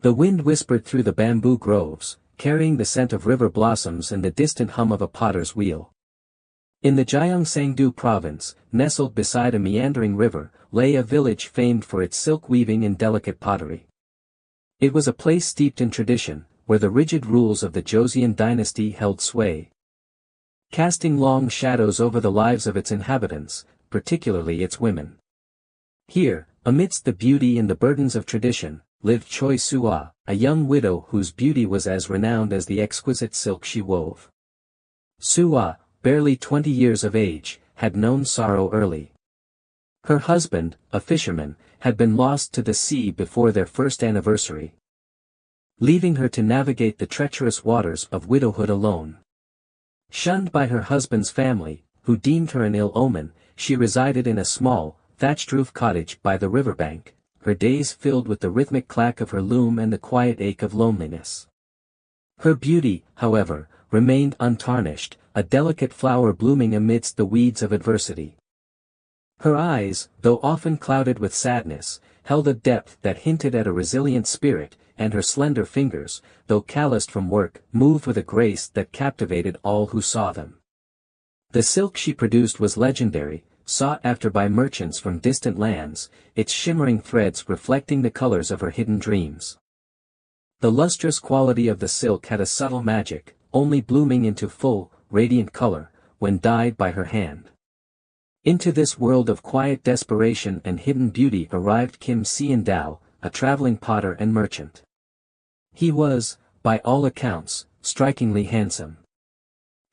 The wind whispered through the bamboo groves, carrying the scent of river blossoms and the distant hum of a potter's wheel. In the Gyeongsangdo province, nestled beside a meandering river, lay a village famed for its silk weaving and delicate pottery. It was a place steeped in tradition, where the rigid rules of the Joseon dynasty held sway, casting long shadows over the lives of its inhabitants, particularly its women. Here, amidst the beauty and the burdens of tradition, lived Choi Soo-ah, a young widow whose beauty was as renowned as the exquisite silk she wove. Soo-ah, barely 20 years of age, had known sorrow early. Her husband, a fisherman, had been lost to the sea before their first anniversary, leaving her to navigate the treacherous waters of widowhood alone. Shunned by her husband's family, who deemed her an ill omen, she resided in a small, thatched-roof cottage by the riverbank, her days filled with the rhythmic clack of her loom and the quiet ache of loneliness. Her beauty, however, remained untarnished, a delicate flower blooming amidst the weeds of adversity. Her eyes, though often clouded with sadness, held a depth that hinted at a resilient spirit, and her slender fingers, though calloused from work, moved with a grace that captivated all who saw them. The silk she produced was legendary, sought after by merchants from distant lands, its shimmering threads reflecting the colors of her hidden dreams. The lustrous quality of the silk had a subtle magic, only blooming into full, radiant color, when dyed by her hand. Into this world of quiet desperation and hidden beauty arrived Kim Seon-dal, a traveling potter and merchant. He was, by all accounts, strikingly handsome.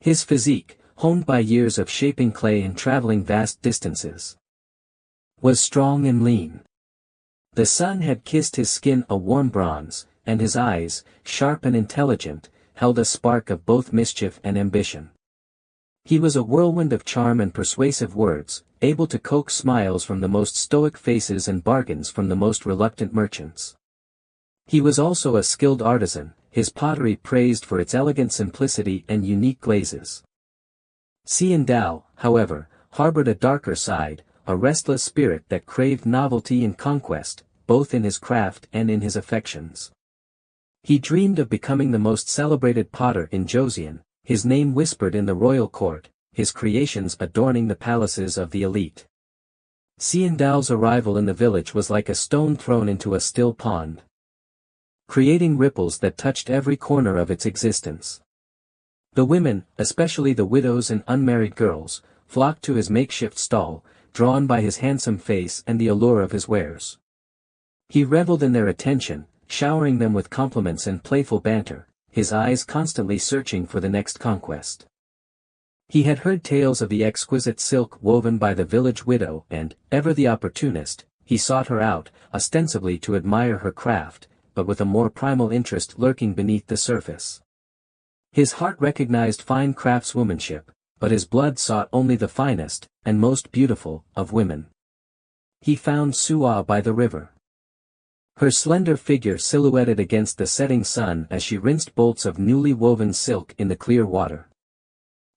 His physique, honed by years of shaping clay and traveling vast distances, was strong and lean. The sun had kissed his skin a warm bronze, and his eyes, sharp and intelligent, held a spark of both mischief and ambition. He was a whirlwind of charm and persuasive words, able to coax smiles from the most stoic faces and bargains from the most reluctant merchants. He was also a skilled artisan, his pottery praised for its elegant simplicity and unique glazes. Seon-dal, however, harbored a darker side, a restless spirit that craved novelty and conquest, both in his craft and in his affections. He dreamed of becoming the most celebrated potter in Joseon, his name whispered in the royal court, his creations adorning the palaces of the elite. Seon-dal's arrival in the village was like a stone thrown into a still pond, creating ripples that touched every corner of its existence. The women, especially the widows and unmarried girls, flocked to his makeshift stall, drawn by his handsome face and the allure of his wares. He reveled in their attention, showering them with compliments and playful banter, his eyes constantly searching for the next conquest. He had heard tales of the exquisite silk woven by the village widow and, ever the opportunist, he sought her out, ostensibly to admire her craft, but with a more primal interest lurking beneath the surface. His heart recognized fine craftswomanship, but his blood sought only the finest, and most beautiful, of women. He found Soo-ah by the river. Her slender figure silhouetted against the setting sun as she rinsed bolts of newly woven silk in the clear water.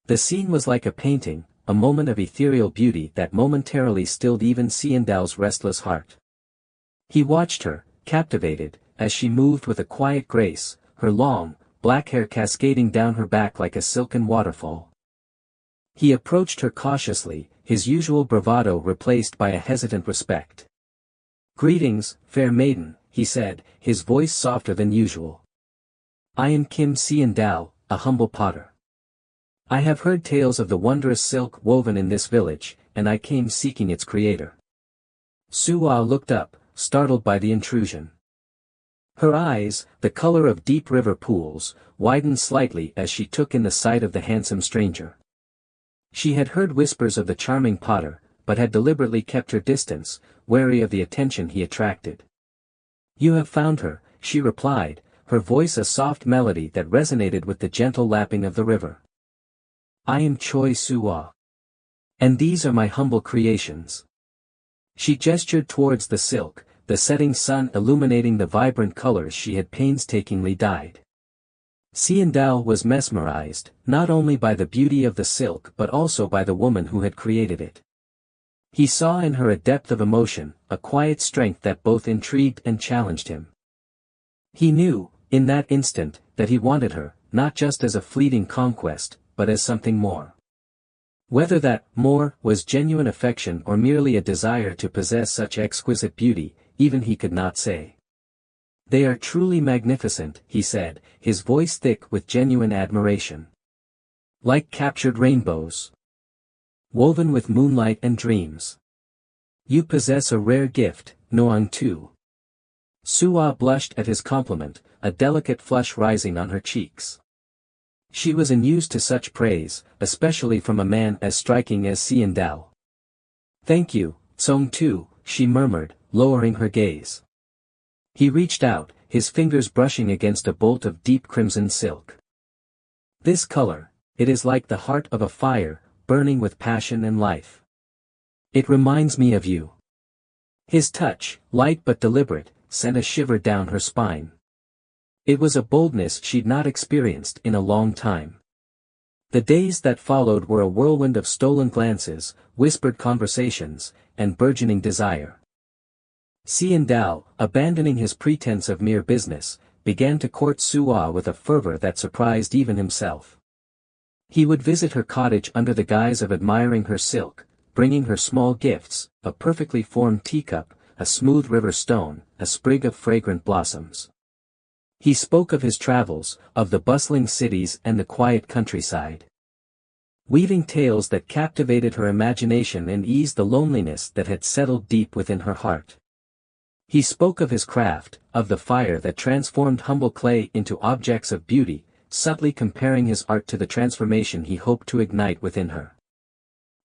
The scene was like a painting, a moment of ethereal beauty that momentarily stilled even Seon-dal's restless heart. He watched her, captivated, as she moved with a quiet grace, her long, black hair cascading down her back like a silken waterfall. He approached her cautiously, his usual bravado replaced by a hesitant respect. "Greetings, fair maiden," he said, his voice softer than usual. "I am Kim Seon-dal, a humble potter. I have heard tales of the wondrous silk woven in this village, and I came seeking its creator." Soo-ah looked up, startled by the intrusion. Her eyes, the color of deep river pools, widened slightly as she took in the sight of the handsome stranger. She had heard whispers of the charming potter, but had deliberately kept her distance, wary of the attention he attracted. "You have found her," she replied, her voice a soft melody that resonated with the gentle lapping of the river. "I am Choi Soo-ah. And these are my humble creations." She gestured towards the silk, the setting sun illuminating the vibrant colors she had painstakingly dyed. Seon-dal was mesmerized, not only by the beauty of the silk but also by the woman who had created it. He saw in her a depth of emotion, a quiet strength that both intrigued and challenged him. He knew, in that instant, that he wanted her, not just as a fleeting conquest, but as something more. Whether that more was genuine affection or merely a desire to possess such exquisite beauty, even he could not say. "They are truly magnificent," he said, his voice thick with genuine admiration. "Like captured rainbows, woven with moonlight and dreams. You possess a rare gift, Noang Tu." Suwa blushed at his compliment, a delicate flush rising on her cheeks. She was unused to such praise, especially from a man as striking as Xian Dao. "Thank you, Song Tu," she murmured, lowering her gaze. He reached out, his fingers brushing against a bolt of deep crimson silk. "This color, it is like the heart of a fire, burning with passion and life. It reminds me of you." His touch, light but deliberate, sent a shiver down her spine. It was a boldness she'd not experienced in a long time. The days that followed were a whirlwind of stolen glances, whispered conversations, and burgeoning desire. Xian Dao, abandoning his pretense of mere business, began to court Suwa with a fervor that surprised even himself. He would visit her cottage under the guise of admiring her silk, bringing her small gifts, a perfectly formed teacup, a smooth river stone, a sprig of fragrant blossoms. He spoke of his travels, of the bustling cities and the quiet countryside, weaving tales that captivated her imagination and eased the loneliness that had settled deep within her heart. He spoke of his craft, of the fire that transformed humble clay into objects of beauty, subtly comparing his art to the transformation he hoped to ignite within her.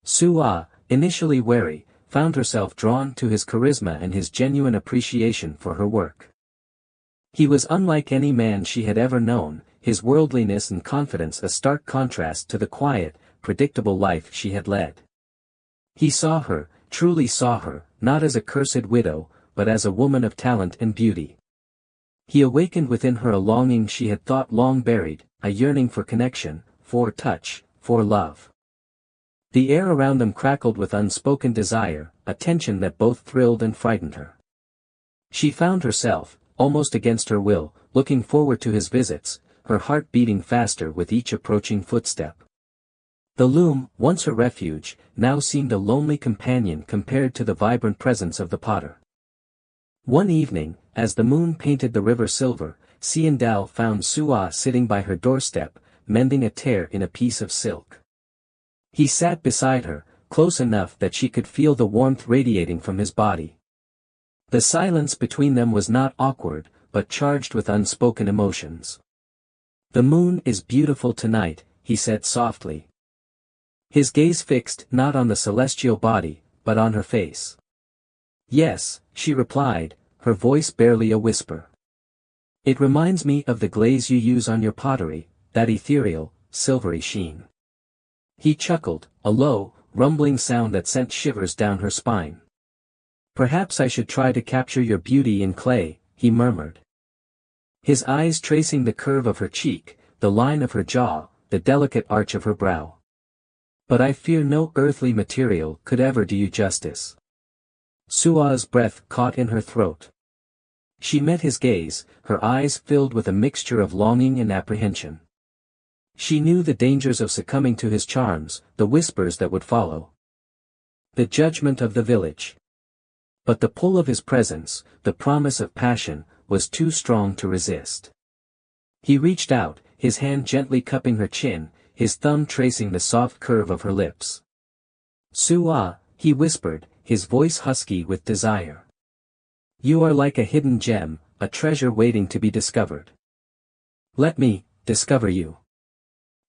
Suwa, initially wary, found herself drawn to his charisma and his genuine appreciation for her work. He was unlike any man she had ever known, his worldliness and confidence a stark contrast to the quiet, predictable life she had led. He saw her, truly saw her, not as a cursed widow, but as a woman of talent and beauty. He awakened within her a longing she had thought long buried, a yearning for connection, for touch, for love. The air around them crackled with unspoken desire, a tension that both thrilled and frightened her. She found herself, almost against her will, looking forward to his visits, her heart beating faster with each approaching footstep. The loom, once her refuge, now seemed a lonely companion compared to the vibrant presence of the potter. One evening, as the moon painted the river silver, Xian Dao found Suwa sitting by her doorstep, mending a tear in a piece of silk. He sat beside her, close enough that she could feel the warmth radiating from his body. The silence between them was not awkward, but charged with unspoken emotions. "The moon is beautiful tonight," he said softly. His gaze fixed not on the celestial body, but on her face. "Yes," she replied, her voice barely a whisper. "It reminds me of the glaze you use on your pottery, that ethereal, silvery sheen." He chuckled, a low, rumbling sound that sent shivers down her spine. "Perhaps I should try to capture your beauty in clay," he murmured. His eyes tracing the curve of her cheek, the line of her jaw, the delicate arch of her brow. "But I fear no earthly material could ever do you justice." Sua's breath caught in her throat. She met his gaze, her eyes filled with a mixture of longing and apprehension. She knew the dangers of succumbing to his charms, the whispers that would follow. The judgment of the village. But the pull of his presence, the promise of passion, was too strong to resist. He reached out, his hand gently cupping her chin, his thumb tracing the soft curve of her lips. "Suwa," he whispered, his voice husky with desire. "You are like a hidden gem, a treasure waiting to be discovered. Let me discover you."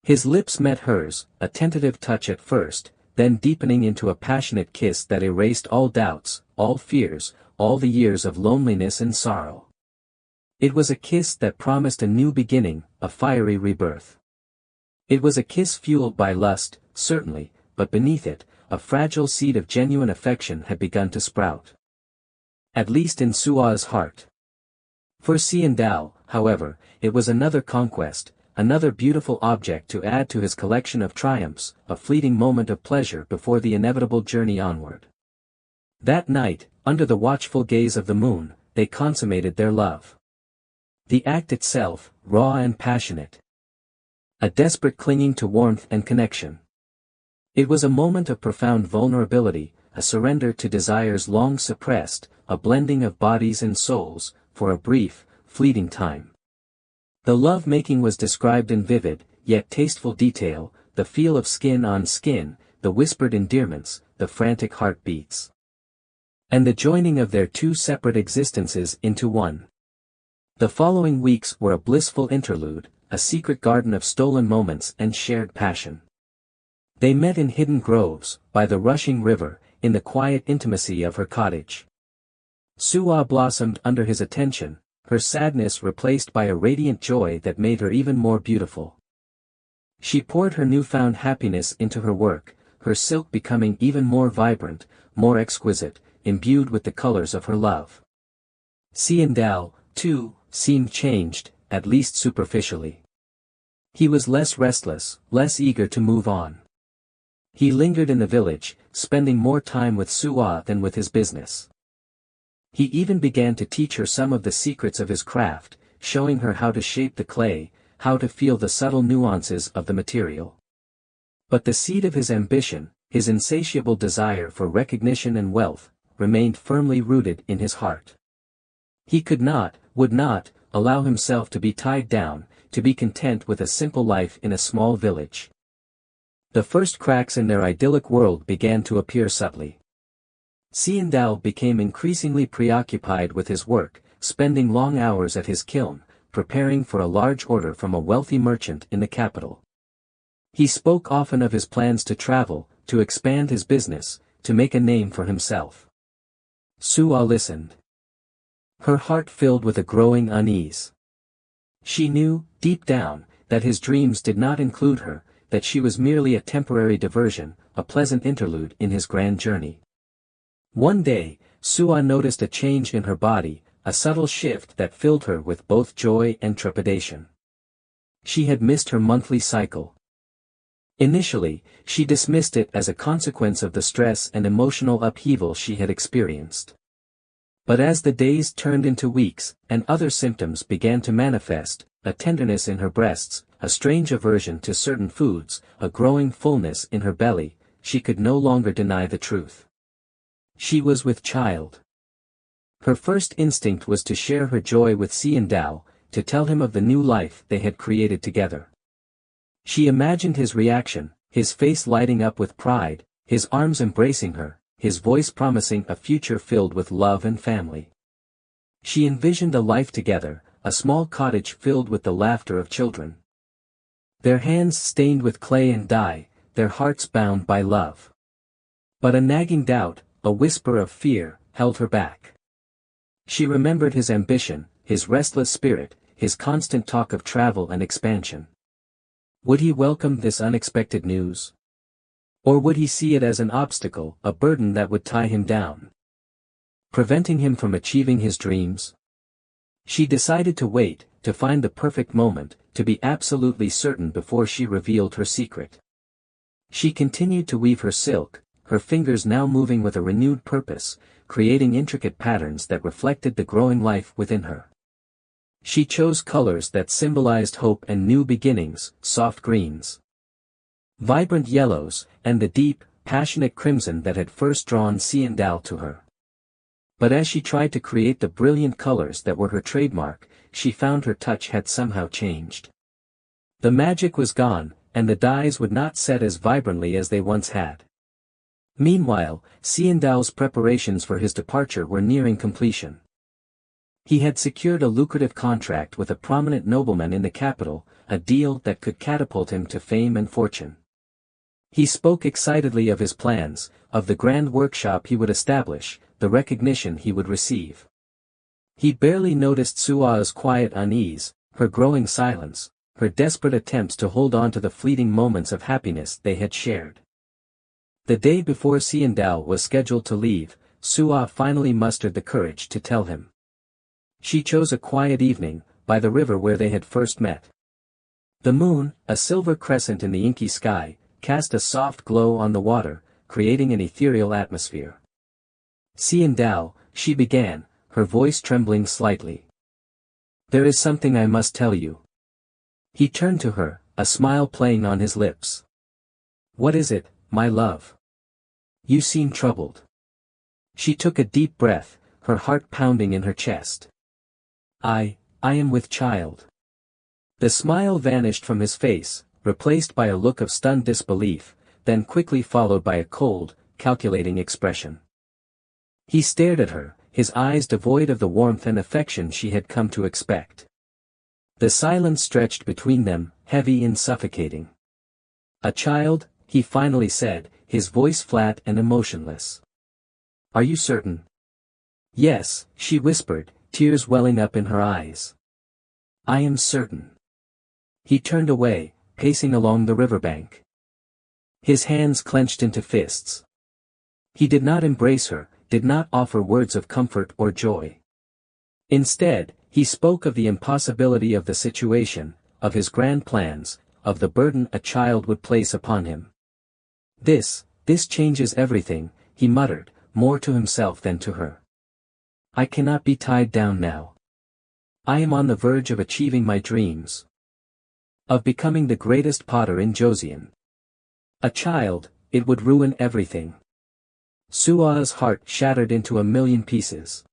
His lips met hers, a tentative touch at first, then deepening into a passionate kiss that erased all doubts, all fears, all the years of loneliness and sorrow. It was a kiss that promised a new beginning, a fiery rebirth. It was a kiss fueled by lust, certainly, but beneath it, a fragile seed of genuine affection had begun to sprout. At least in Sua's heart. For Xian Dao, however, it was another conquest, another beautiful object to add to his collection of triumphs, a fleeting moment of pleasure before the inevitable journey onward. That night, under the watchful gaze of the moon, they consummated their love. The act itself, raw and passionate. A desperate clinging to warmth and connection. It was a moment of profound vulnerability, a surrender to desires long suppressed, a blending of bodies and souls, for a brief, fleeting time. The love-making was described in vivid, yet tasteful detail, the feel of skin on skin, the whispered endearments, the frantic heartbeats. And the joining of their two separate existences into one. The following weeks were a blissful interlude, a secret garden of stolen moments and shared passion. They met in hidden groves, by the rushing river, in the quiet intimacy of her cottage. Suwa blossomed under his attention, her sadness replaced by a radiant joy that made her even more beautiful. She poured her newfound happiness into her work, her silk becoming even more vibrant, more exquisite, imbued with the colors of her love. Xiandao, too, seemed changed, at least superficially. He was less restless, less eager to move on. He lingered in the village, spending more time with Suwa than with his business. He even began to teach her some of the secrets of his craft, showing her how to shape the clay, how to feel the subtle nuances of the material. But the seed of his ambition, his insatiable desire for recognition and wealth, remained firmly rooted in his heart. He could not, would not, allow himself to be tied down, to be content with a simple life in a small village. The first cracks in their idyllic world began to appear subtly. Xiandao became increasingly preoccupied with his work, spending long hours at his kiln, preparing for a large order from a wealthy merchant in the capital. He spoke often of his plans to travel, to expand his business, to make a name for himself. Suwa listened. Her heart filled with a growing unease. She knew, deep down, that his dreams did not include her, that she was merely a temporary diversion, a pleasant interlude in his grand journey. One day, Suwa noticed a change in her body, a subtle shift that filled her with both joy and trepidation. She had missed her monthly cycle. Initially, she dismissed it as a consequence of the stress and emotional upheaval she had experienced. But as the days turned into weeks, and other symptoms began to manifest, a tenderness in her breasts, a strange aversion to certain foods, a growing fullness in her belly, she could no longer deny the truth. She was with child. Her first instinct was to share her joy with Xiandao, to tell him of the new life they had created together. She imagined his reaction, his face lighting up with pride, his arms embracing her, his voice promising a future filled with love and family. She envisioned a life together, a small cottage filled with the laughter of children. Their hands stained with clay and dye, their hearts bound by love. But a nagging doubt, a whisper of fear, held her back. She remembered his ambition, his restless spirit, his constant talk of travel and expansion. Would he welcome this unexpected news? Or would he see it as an obstacle, a burden that would tie him down, preventing him from achieving his dreams? She decided to wait, to find the perfect moment, to be absolutely certain before she revealed her secret. She continued to weave her silk, her fingers now moving with a renewed purpose, creating intricate patterns that reflected the growing life within her. She chose colors that symbolized hope and new beginnings, soft greens, vibrant yellows, and the deep, passionate crimson that had first drawn Xiandao to her. But as she tried to create the brilliant colors that were her trademark, she found her touch had somehow changed. The magic was gone, and the dyes would not set as vibrantly as they once had. Meanwhile, Xiandao's preparations for his departure were nearing completion. He had secured a lucrative contract with a prominent nobleman in the capital, a deal that could catapult him to fame and fortune. He spoke excitedly of his plans, of the grand workshop he would establish, the recognition he would receive. He barely noticed Sua's quiet unease, her growing silence, her desperate attempts to hold on to the fleeting moments of happiness they had shared. The day before Xiandao was scheduled to leave, Sua finally mustered the courage to tell him. She chose a quiet evening, by the river where they had first met. The moon, a silver crescent in the inky sky, cast a soft glow on the water, creating an ethereal atmosphere. Xiandao, she began, her voice trembling slightly. There is something I must tell you. He turned to her, a smile playing on his lips. What is it, my love? You seem troubled. She took a deep breath, her heart pounding in her chest. I am with child. The smile vanished from his face, replaced by a look of stunned disbelief, then quickly followed by a cold, calculating expression. He stared at her, his eyes devoid of the warmth and affection she had come to expect. The silence stretched between them, heavy and suffocating. A child, he finally said, his voice flat and emotionless. Are you certain? Yes, she whispered, tears welling up in her eyes. I am certain. He turned away, pacing along the riverbank. His hands clenched into fists. He did not embrace her, did not offer words of comfort or joy. Instead, he spoke of the impossibility of the situation, of his grand plans, of the burden a child would place upon him. This changes everything, he muttered, more to himself than to her. I cannot be tied down now. I am on the verge of achieving my dreams. Of becoming the greatest potter in Joseon. A child, it would ruin everything. Sua's heart shattered into a million pieces.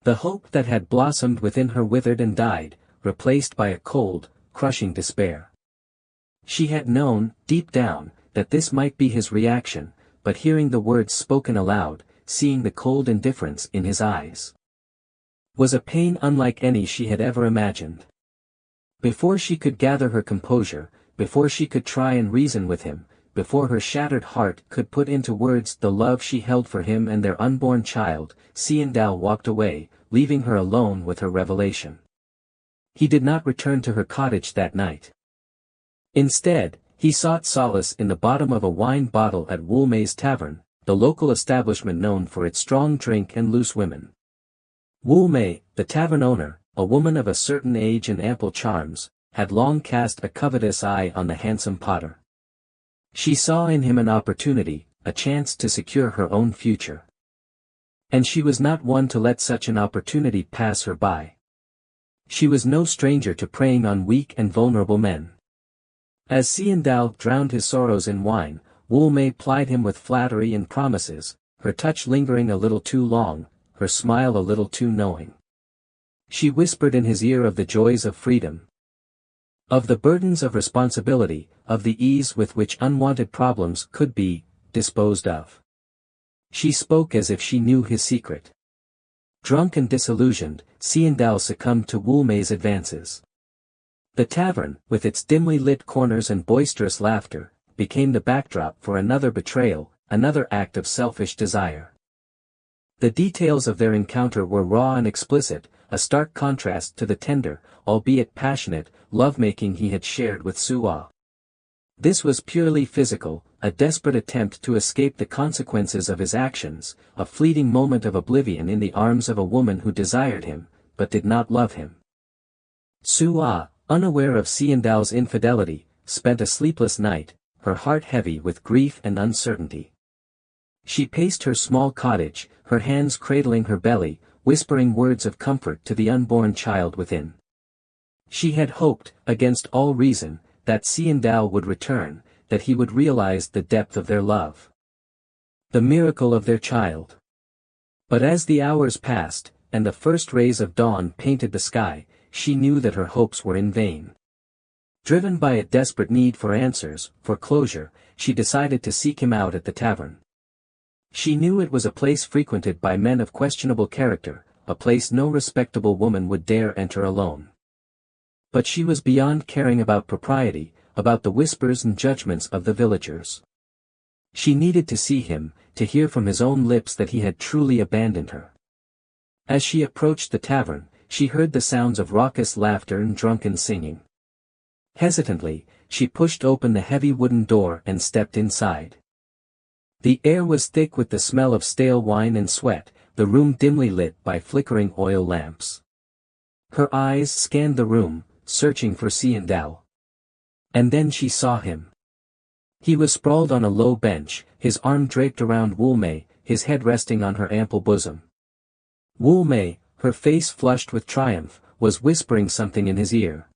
The hope that had blossomed within her withered and died, replaced by a cold, crushing despair. She had known, deep down, that this might be his reaction, but hearing the words spoken aloud, seeing the cold indifference in his eyes, was a pain unlike any she had ever imagined. Before she could gather her composure, before she could try and reason with him, before her shattered heart could put into words the love she held for him and their unborn child, Seandao walked away, leaving her alone with her revelation. He did not return to her cottage that night. Instead, he sought solace in the bottom of a wine bottle at Woolmay's Tavern, the local establishment known for its strong drink and loose women. Woolmay, the tavern owner, a woman of a certain age and ample charms, had long cast a covetous eye on the handsome potter. She saw in him an opportunity, a chance to secure her own future. And she was not one to let such an opportunity pass her by. She was no stranger to preying on weak and vulnerable men. As Seandao drowned his sorrows in wine, Woolmay plied him with flattery and promises, her touch lingering a little too long, her smile a little too knowing. She whispered in his ear of the joys of freedom, of the burdens of responsibility, of the ease with which unwanted problems could be disposed of. She spoke as if she knew his secret. Drunk and disillusioned, Seandao succumbed to Woolmay's advances. The tavern, with its dimly lit corners and boisterous laughter, became the backdrop for another betrayal, another act of selfish desire. The details of their encounter were raw and explicit, a stark contrast to the tender, albeit passionate, lovemaking he had shared with Sua. This was purely physical, a desperate attempt to escape the consequences of his actions, a fleeting moment of oblivion in the arms of a woman who desired him, but did not love him. Sua, unaware of Seandao's infidelity, spent a sleepless night, her heart heavy with grief and uncertainty. She paced her small cottage, her hands cradling her belly, whispering words of comfort to the unborn child within. She had hoped, against all reason, that Seandao would return, that he would realize the depth of their love. The miracle of their child. But as the hours passed, and the first rays of dawn painted the sky, she knew that her hopes were in vain. Driven by a desperate need for answers, for closure, she decided to seek him out at the tavern. She knew it was a place frequented by men of questionable character, a place no respectable woman would dare enter alone. But she was beyond caring about propriety, about the whispers and judgments of the villagers. She needed to see him, to hear from his own lips that he had truly abandoned her. As she approached the tavern, she heard the sounds of raucous laughter and drunken singing. Hesitantly, she pushed open the heavy wooden door and stepped inside. The air was thick with the smell of stale wine and sweat, the room dimly lit by flickering oil lamps. Her eyes scanned the room, searching for Seandao. And then she saw him. He was sprawled on a low bench, his arm draped around Woolmay, his head resting on her ample bosom. Woolmay, her face flushed with triumph, was whispering something in his ear.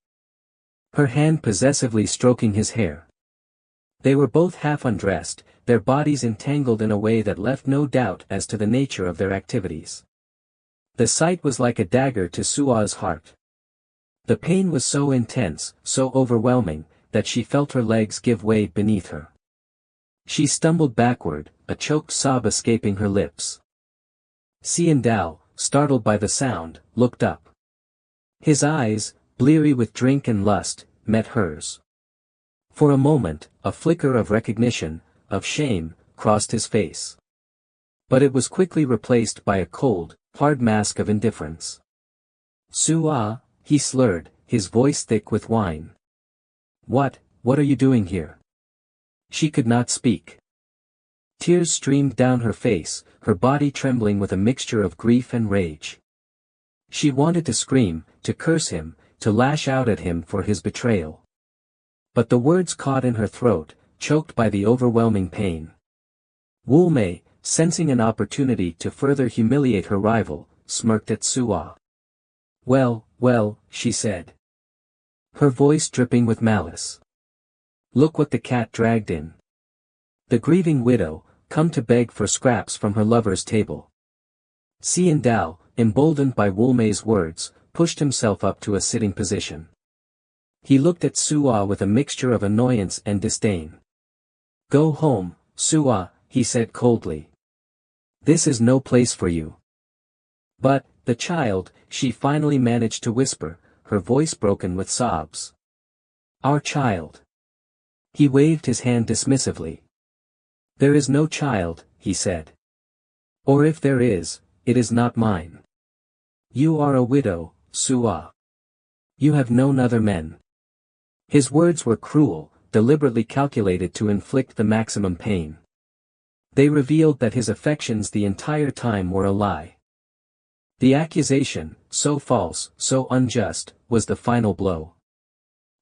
Her hand possessively stroking his hair. They were both half undressed, their bodies entangled in a way that left no doubt as to the nature of their activities. The sight was like a dagger to Sua's heart. The pain was so intense, so overwhelming, that she felt her legs give way beneath her. She stumbled backward, a choked sob escaping her lips. Xian Dao, startled by the sound, looked up. His eyes, bleary with drink and lust, met hers. For a moment, a flicker of recognition, of shame, crossed his face. But it was quickly replaced by a cold, hard mask of indifference. "Sua," he slurred, his voice thick with wine. What are you doing here?" She could not speak. Tears streamed down her face, her body trembling with a mixture of grief and rage. She wanted to scream, to curse him, to lash out at him for his betrayal. But the words caught in her throat, choked by the overwhelming pain. Wu Mei, sensing an opportunity to further humiliate her rival, smirked at Sua. Well, she said. Her voice dripping with malice. "Look what the cat dragged in. The grieving widow, come to beg for scraps from her lover's table." Xian Dao, emboldened by Wu Mei's words, pushed himself up to a sitting position. He looked at Sua with a mixture of annoyance and disdain. "Go home, Sua," he said coldly. "This is no place for you." "But, the child," she finally managed to whisper, her voice broken with sobs. "Our child." He waved his hand dismissively. "There is no child," he said. "Or if there is, it is not mine. You are a widow, Sua. You have known other men." His words were cruel, deliberately calculated to inflict the maximum pain. They revealed that his affections the entire time were a lie. The accusation, so false, so unjust, was the final blow.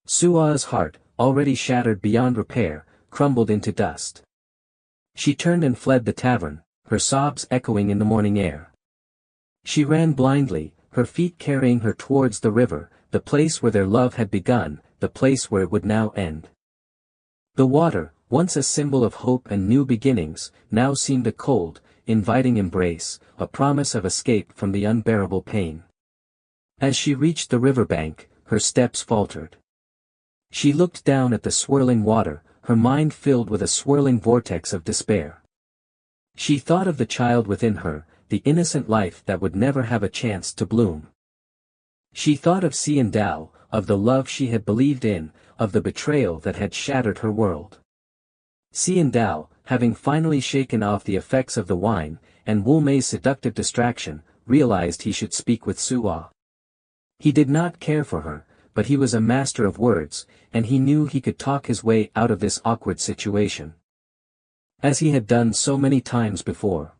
Sua's heart, already shattered beyond repair, crumbled into dust. She turned and fled the tavern, her sobs echoing in the morning air. She ran blindly, her feet carrying her towards the river, the place where their love had begun, the place where it would now end. The water, once a symbol of hope and new beginnings, now seemed a cold, inviting embrace, a promise of escape from the unbearable pain. As she reached the riverbank, her steps faltered. She looked down at the swirling water, her mind filled with a swirling vortex of despair. She thought of the child within her, the innocent life that would never have a chance to bloom. She thought of Xian Dao, of the love she had believed in, of the betrayal that had shattered her world. Xian Dao, having finally shaken off the effects of the wine, and Wu Mei's seductive distraction, realized he should speak with Sua. He did not care for her, but he was a master of words, and he knew he could talk his way out of this awkward situation. As he had done so many times before.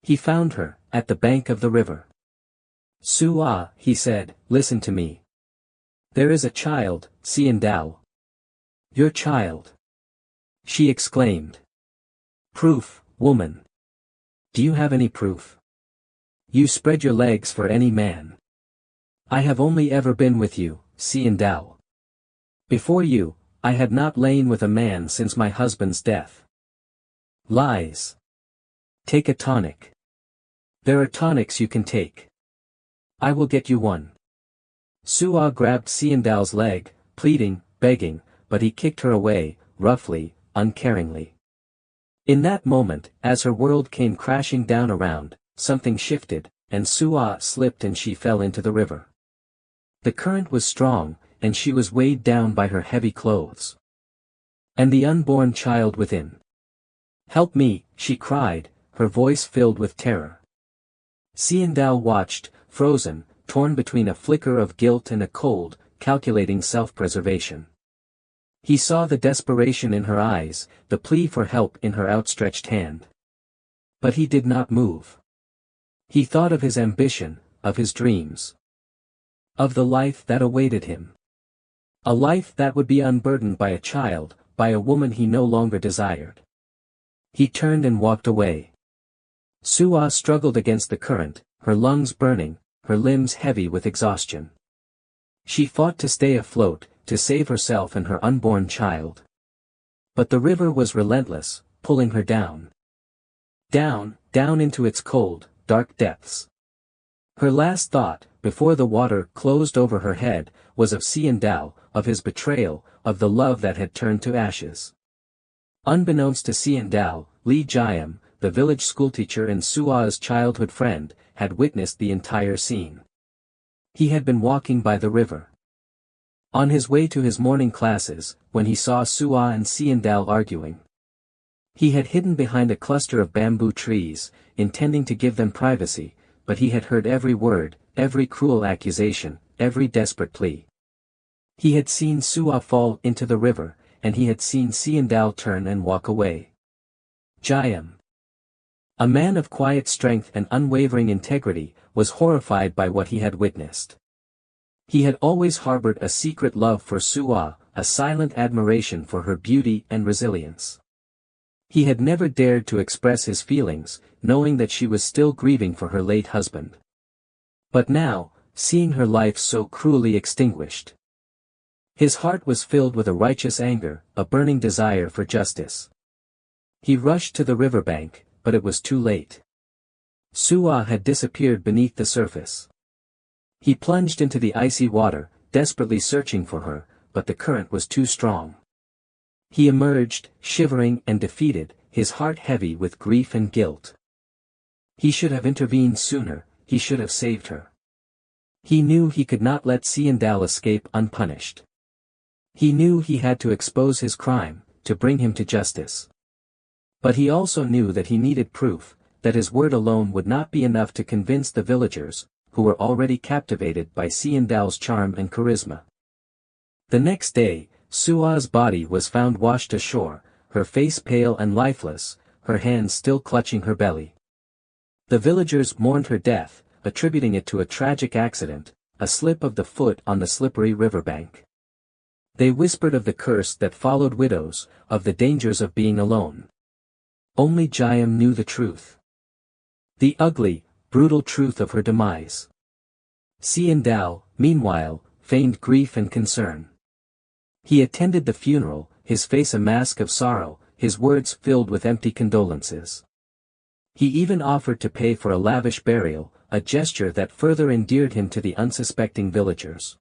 He found her, at the bank of the river. "Sua," he said, "listen to me. There is a child, Xian Dao." "Your child?" she exclaimed. "Proof, woman. Do you have any proof? You spread your legs for any man. I have only ever been with you, Xian Dao. Before you, I had not lain with a man since my husband's death." "Lies. Take a tonic. There are tonics you can take. I will get you one." Sua grabbed Xian Dao's leg, pleading, begging, but he kicked her away, roughly, uncaringly. In that moment, as her world came crashing down around, something shifted, and Sua slipped and she fell into the river. The current was strong, and she was weighed down by her heavy clothes. And the unborn child within. "Help me," she cried, her voice filled with terror. Xian Dao watched, frozen, torn between a flicker of guilt and a cold, calculating self-preservation. He saw the desperation in her eyes, the plea for help in her outstretched hand. But he did not move. He thought of his ambition, of his dreams. Of the life that awaited him. A life that would be unburdened by a child, by a woman he no longer desired. He turned and walked away. Sua struggled against the current, her lungs burning, her limbs heavy with exhaustion. She fought to stay afloat, to save herself and her unborn child. But the river was relentless, pulling her down. Down, down into its cold, dark depths. Her last thought, before the water closed over her head, was of Xian Dao, of his betrayal, of the love that had turned to ashes. Unbeknownst to Xian Dao, Li Jiam, the village schoolteacher and Sua's childhood friend, had witnessed the entire scene. He had been walking by the river. On his way to his morning classes, when he saw Sua and Xian Dao arguing. He had hidden behind a cluster of bamboo trees, intending to give them privacy, but he had heard every word, every cruel accusation, every desperate plea. He had seen Sua fall into the river, and he had seen Xian Dao turn and walk away. Jiam, a man of quiet strength and unwavering integrity, was horrified by what he had witnessed. He had always harbored a secret love for Sua, a silent admiration for her beauty and resilience. He had never dared to express his feelings, knowing that she was still grieving for her late husband. But now, seeing her life so cruelly extinguished, his heart was filled with a righteous anger, a burning desire for justice. He rushed to the riverbank, but it was too late. Sua had disappeared beneath the surface. He plunged into the icy water, desperately searching for her, but the current was too strong. He emerged, shivering and defeated, his heart heavy with grief and guilt. He should have intervened sooner, he should have saved her. He knew he could not let Xian Dao escape unpunished. He knew he had to expose his crime, to bring him to justice. But he also knew that he needed proof, that his word alone would not be enough to convince the villagers, who were already captivated by Xian Dao's charm and charisma. The next day, Sua's body was found washed ashore, her face pale and lifeless, her hands still clutching her belly. The villagers mourned her death, attributing it to a tragic accident, a slip of the foot on the slippery riverbank. They whispered of the curse that followed widows, of the dangers of being alone. Only Jiam knew the truth. The ugly, brutal truth of her demise. Xian Dao, meanwhile, feigned grief and concern. He attended the funeral, his face a mask of sorrow, his words filled with empty condolences. He even offered to pay for a lavish burial, a gesture that further endeared him to the unsuspecting villagers.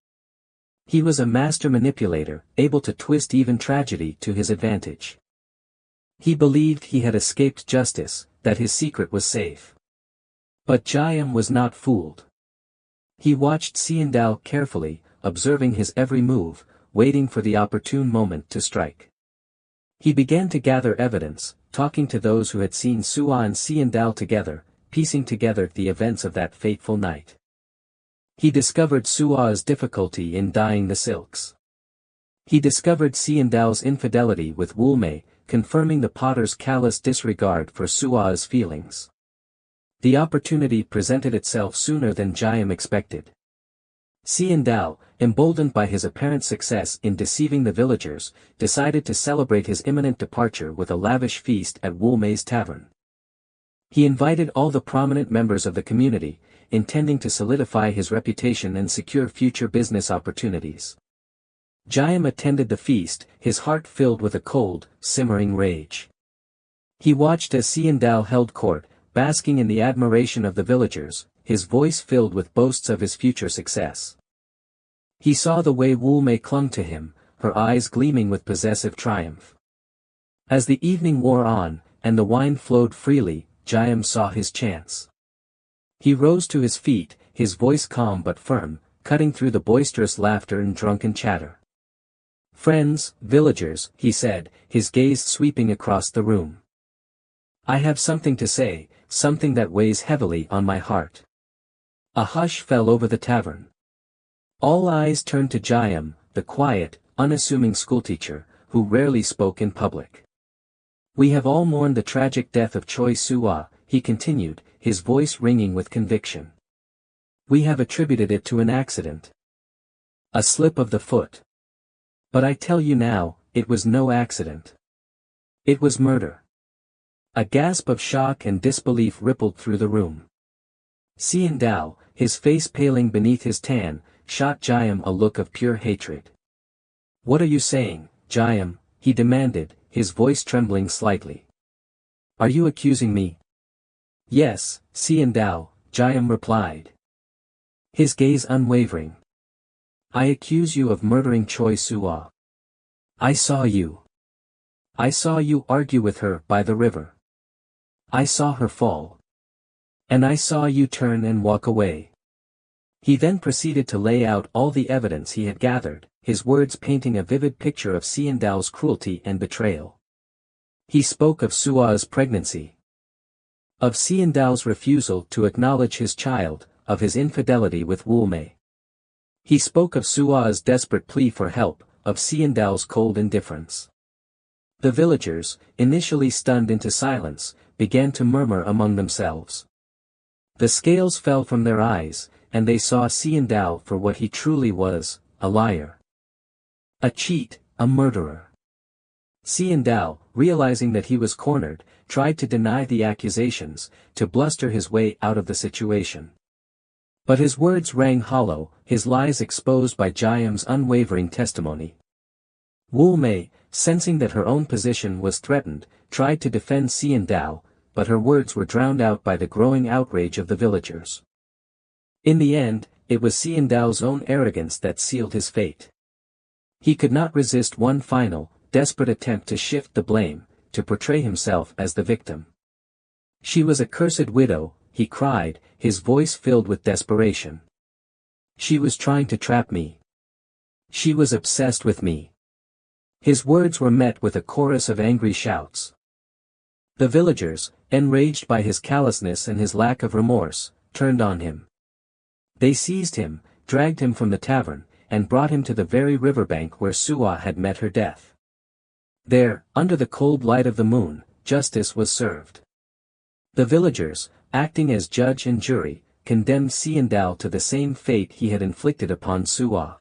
He was a master manipulator, able to twist even tragedy to his advantage. He believed he had escaped justice, that his secret was safe. But Jiam was not fooled. He watched Xian Dao carefully, observing his every move, waiting for the opportune moment to strike. He began to gather evidence, talking to those who had seen Sua and Xian Dao together, piecing together the events of that fateful night. He discovered Sua's difficulty in dyeing the silks. He discovered Xian Dao's infidelity with Wu Mei, confirming the potter's callous disregard for Sua's feelings. The opportunity presented itself sooner than Jiam expected. Xian Dao, emboldened by his apparent success in deceiving the villagers, decided to celebrate his imminent departure with a lavish feast at Wu Mei's tavern. He invited all the prominent members of the community, intending to solidify his reputation and secure future business opportunities. Jiam attended the feast, his heart filled with a cold, simmering rage. He watched as Xian Dao held court, basking in the admiration of the villagers, his voice filled with boasts of his future success. He saw the way Wu Mei clung to him, her eyes gleaming with possessive triumph. As the evening wore on, and the wine flowed freely, Jiam saw his chance. He rose to his feet, his voice calm but firm, cutting through the boisterous laughter and drunken chatter. "Friends, villagers," he said, his gaze sweeping across the room. "I have something to say, something that weighs heavily on my heart." A hush fell over the tavern. All eyes turned to Jiam, the quiet, unassuming schoolteacher, who rarely spoke in public. "We have all mourned the tragic death of Choi Sua," he continued, his voice ringing with conviction. "We have attributed it to an accident. A slip of the foot. But I tell you now, it was no accident. It was murder." A gasp of shock and disbelief rippled through the room. Xian Dao, his face paling beneath his tan, shot Jiam a look of pure hatred. "What are you saying, Jiam?" he demanded, his voice trembling slightly. "Are you accusing me?" "Yes, Xian Dao," Jiam replied, his gaze unwavering. "I accuse you of murdering Choi Suo. I saw you. I saw you argue with her by the river. I saw her fall. And I saw you turn and walk away." He then proceeded to lay out all the evidence he had gathered, his words painting a vivid picture of Xian Dao's cruelty and betrayal. He spoke of Suo's pregnancy, of Xian Dao's refusal to acknowledge his child, of his infidelity with Wu Mei. He spoke of Suo's desperate plea for help, of Xian Dao's cold indifference. The villagers, initially stunned into silence, began to murmur among themselves. The scales fell from their eyes, and they saw Xian Dao for what he truly was, a liar. A cheat, a murderer. Xian Dao, realizing that he was cornered, tried to deny the accusations, to bluster his way out of the situation. But his words rang hollow, his lies exposed by Jiam's unwavering testimony. Wu Mei, sensing that her own position was threatened, tried to defend Xian Dao, but her words were drowned out by the growing outrage of the villagers. In the end, it was Xian Dao's own arrogance that sealed his fate. He could not resist one final, desperate attempt to shift the blame, to portray himself as the victim. "She was a cursed widow," he cried, his voice filled with desperation. "She was trying to trap me. She was obsessed with me." His words were met with a chorus of angry shouts. The villagers, enraged by his callousness and his lack of remorse, turned on him. They seized him, dragged him from the tavern, and brought him to the very riverbank where Suo had met her death. There, under the cold light of the moon, justice was served. The villagers, acting as judge and jury, condemned Xian Dao to the same fate he had inflicted upon Suo.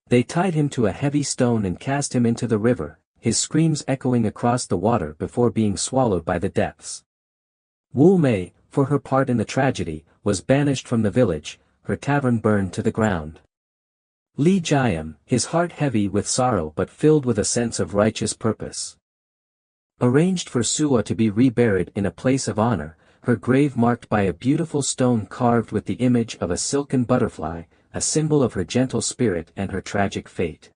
They tied him to a heavy stone and cast him into the river, his screams echoing across the water before being swallowed by the depths. Wu Mei, for her part in the tragedy, was banished from the village, her tavern burned to the ground. Li Jiam, his heart heavy with sorrow but filled with a sense of righteous purpose, arranged for Suo to be reburied in a place of honor, her grave marked by a beautiful stone carved with the image of a silken butterfly, a symbol of her gentle spirit and her tragic fate.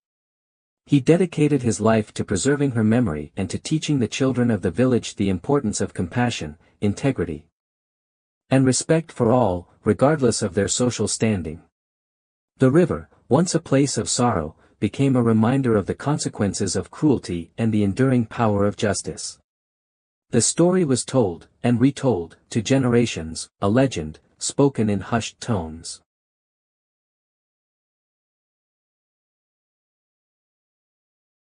He dedicated his life to preserving her memory and to teaching the children of the village the importance of compassion, integrity, and respect for all, regardless of their social standing. The river, once a place of sorrow, became a reminder of the consequences of cruelty and the enduring power of justice. The story was told, and retold, to generations, a legend, spoken in hushed tones.